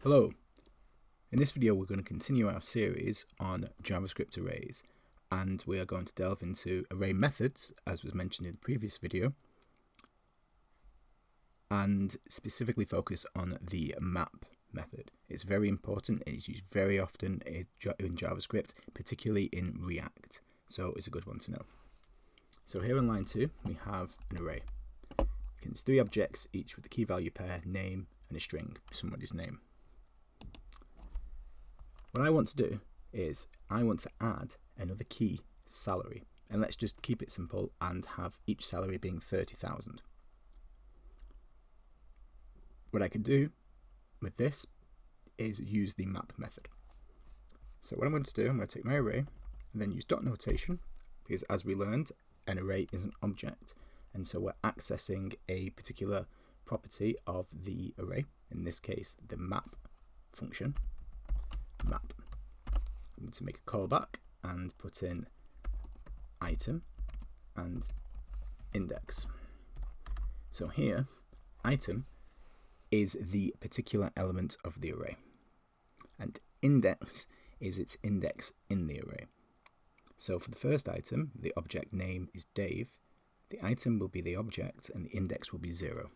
Hello, in this video we're going to continue our series on JavaScript arrays, and we are going to delve into array methods as was mentioned in the previous video, and specifically focus on the map method. It's very important, it is used very often in JavaScript, particularly in React, so it's a good one to know. So here in line 2 we have an array. It contains 3 objects, each with the key value pair, name and a string, somebody's name. What I want to do is I want to add another key, salary, and let's just keep it simple and have each salary being 30,000. What I can do with this is use the map method. So what I'm going to do, I'm going to take my array and then use dot notation, because as we learned, an array is an object, and so we're accessing a particular property of the array, in this case the map function. Map. I'm going to make a callback and put in item and index. So here, item is the particular element of the array, and index is its index in the array. So for the first item, the object name is Dave, the item will be the object and the index will be 0.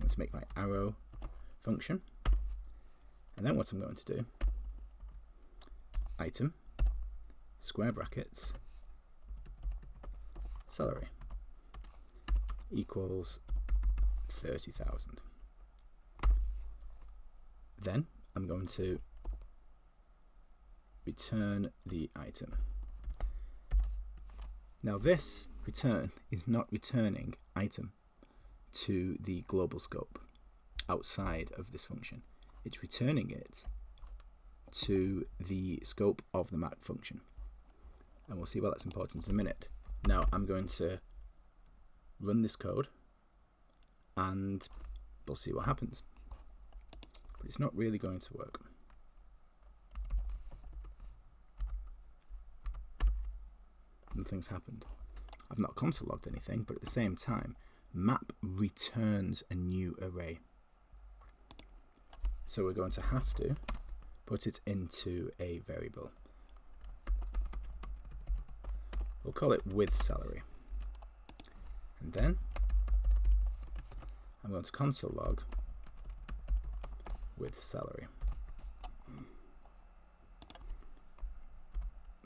Let's make my arrow function. And then what I'm going to do, item, square brackets, salary, equals 30,000. Then I'm going to return the item. Now this return is not returning item to the global scope outside of this function. It's returning it to the scope of the map function, and we'll see why that's important in a minute. Now I'm going to run this code and we'll see what happens, but it's not really going to work. Nothing's happened. I've not console logged anything, but at the same time map returns a new array. So we're going to have to put it into a variable. We'll call it with salary. And then I'm going to console log with salary.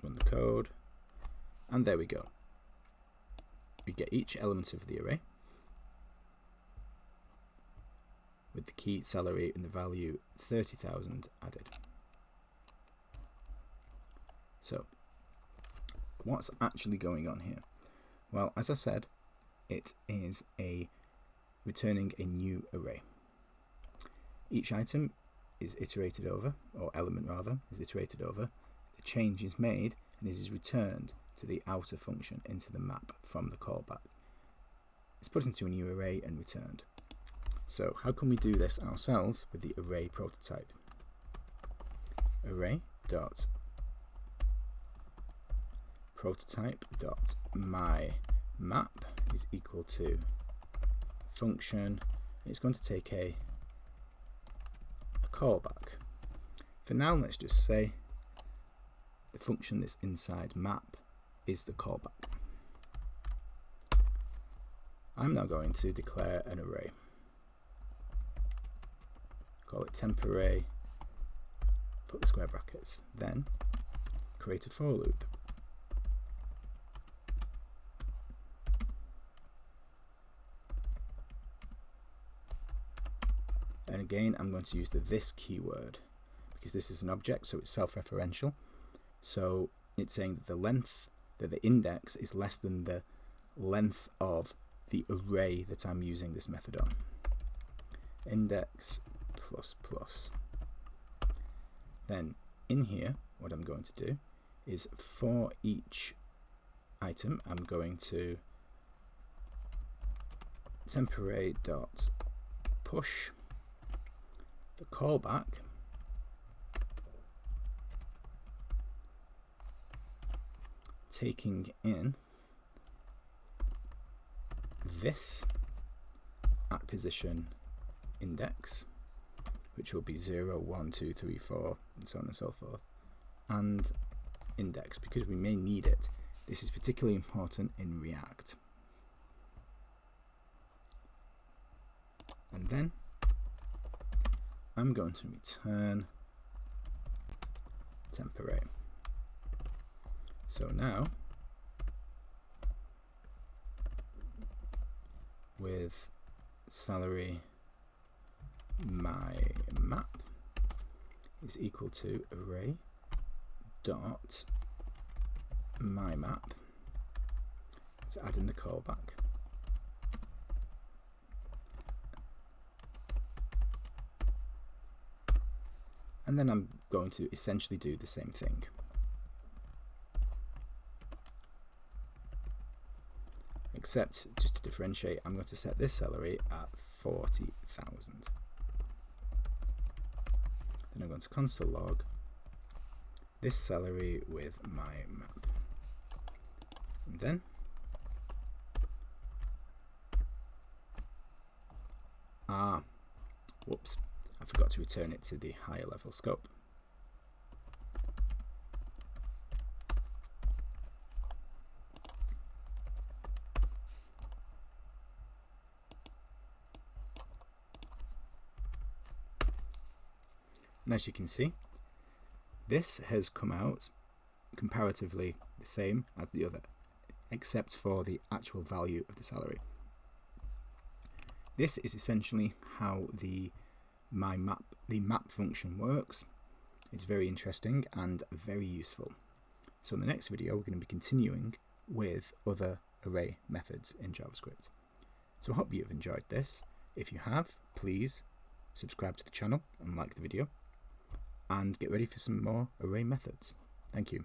Run the code, and there we go. We get each element of the array with the key, salary, and the value 30,000 added. So what's actually going on here? Well, as I said, it is returning a new array. Each item is iterated over, or element rather, is iterated over. The change is made and it is returned to the outer function into the map from the callback. It's put into a new array and returned. So how can we do this ourselves with the array prototype? Array dot prototype dot my map is equal to function. It's going to take a callback. For now, let's just say the function that's inside map is the callback. I'm now going to declare an array. Call it temp array, put the square brackets, then create a for loop. And again, I'm going to use the this keyword because this is an object, so it's self-referential. So it's saying that the length, that the index is less than the length of the array that I'm using this method on. Index plus plus. Then in here, what I'm going to do is for each item, I'm going to temp array dot push the callback taking in this at position index, which will be 0, 1, 2, 3, 4, and so on and so forth, and index, because we may need it. This is particularly important in React. And then I'm going to return temp array. So now, with salary my map is equal to array dot my map. Let's add in the callback. And then I'm going to essentially do the same thing. Except, just to differentiate, I'm going to set this salary at 40,000. Then I'm going to console log this salary with my map. And then whoops, I forgot to return it to the higher level scope. And as you can see, this has come out comparatively the same as the other, except for the actual value of the salary. This is essentially how the map function works. It's very interesting and very useful. So in the next video, we're going to be continuing with other array methods in JavaScript. So I hope you've enjoyed this. If you have, please subscribe to the channel and like the video, and get ready for some more array methods. Thank you.